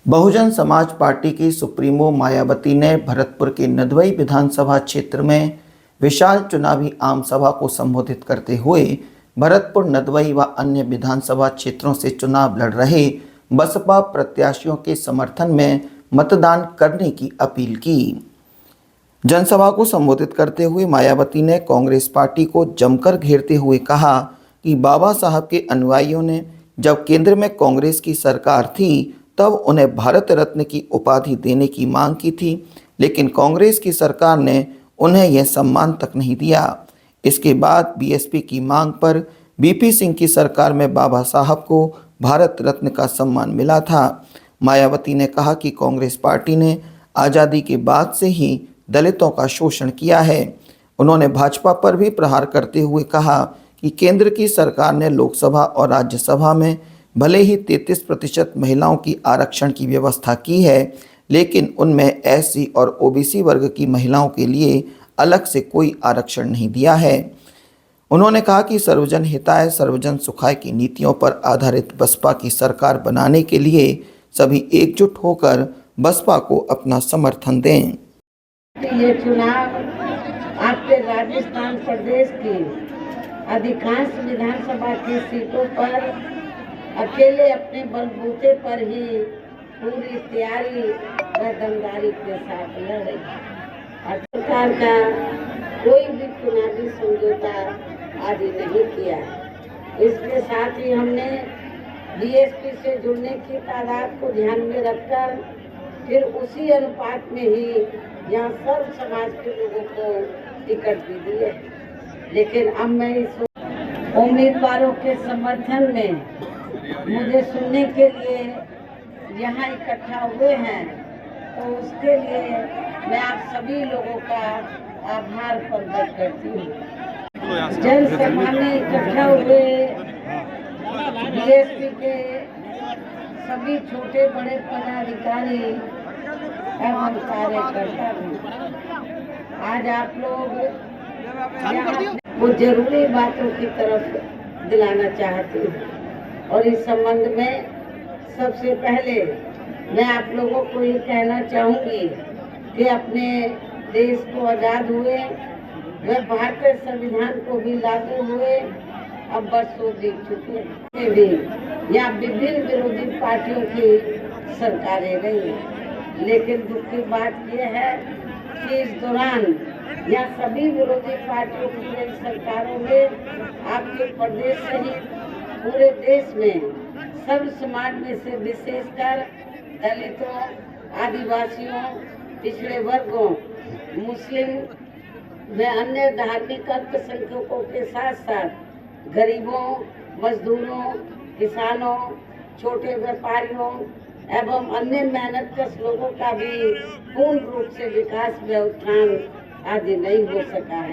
Bahujan Samaj party की supremo Mayawati ने भरतपुर के नदवई विधानसभा क्षेत्र में विशाल चुनावी आम सभा को संबोधित करते हुए भरतपुर, नदवई व अन्य विधानसभा क्षेत्रों से चुनाव लड़ रहे बसपा प्रत्याशियों के समर्थन में मतदान करने की अपील की। जनसभा को संबोधित करते हुए मायावती ने कांग्रेस पार्टी को जमकर घेरते हुए कहा कि बाबा साहब के अनुयायियों ने जब केंद्र में कांग्रेस की सरकार थी तब उन्हें भारत रत्न की उपाधि देने की मांग की थी, लेकिन कांग्रेस की सरकार ने उन्हें यह सम्मान तक नहीं दिया। इसके बाद बीएसपी की मांग पर बीपी सिंह की सरकार में बाबा साहब को भारत रत्न का सम्मान मिला था। मायावती ने कहा कि कांग्रेस पार्टी ने आज़ादी के बाद से ही दलितों का शोषण किया है। उन्होंने भाजपा पर भी प्रहार करते हुए कहा कि केंद्र की सरकार ने लोकसभा और राज्यसभा में भले ही 33% महिलाओं की आरक्षण की व्यवस्था की है, लेकिन उनमें एससी और ओबीसी वर्ग की महिलाओं के लिए अलग से कोई आरक्षण नहीं दिया है। उन्होंने कहा कि सर्वजन हिताय सर्वजन सुखाय की नीतियों पर आधारित बसपा की सरकार बनाने के लिए सभी एकजुट होकर बसपा को अपना समर्थन दें। ये चुनाव आपके राजस्थान प्रदेश की अधिकांश विधानसभा की सीटों पर अकेले अपने बलबूते पर ही पूरी तैयारी व दमदारी के साथ लड़े। सरकार का कोई भी चुनावी समझौता आदि नहीं किया। इसके साथ ही हमने बीएसपी से जुड़ने की तादाद को ध्यान में रखकर फिर उसी अनुपात में ही यहाँ सर्व समाज के लोगों को टिकट भी दिए। लेकिन अब मैं इस उम्मीदवारों के समर्थन में मुझे सुनने के लिए यहाँ इकट्ठा हुए हैं, तो उसके लिए मैं आप सभी लोगों का आभार प्रकट करती हूँ। जनसभा में इकट्ठा हुए बीएसपी के सभी छोटे बड़े पदाधिकारी एवं कार्यकर्ता भी आज आप लोग वो जरूरी बातों की तरफ दिलाना चाहती हूँ। और इस संबंध में सबसे पहले मैं आप लोगों को ये कहना चाहूँगी कि अपने देश को आज़ाद हुए व भारतीय संविधान को भी लागू हुए अब बरसों बीत चुके हैं। भी यहाँ विभिन्न विरोधी पार्टियों की सरकारें रही हैं, लेकिन दुख की बात यह है कि इस दौरान यहाँ सभी विरोधी पार्टियों की रही सरकारों में आपके प्रदेश सहित पूरे देश में सर्व समाज में से विशेषकर दलितों, आदिवासियों, पिछड़े वर्गों, मुस्लिम व अन्य धार्मिक अल्पसंख्यकों के साथ साथ गरीबों, मजदूरों, किसानों, छोटे व्यापारियों एवं अन्य मेहनतकश लोगों का भी पूर्ण रूप से विकास व उत्थान आदि नहीं हो सका है।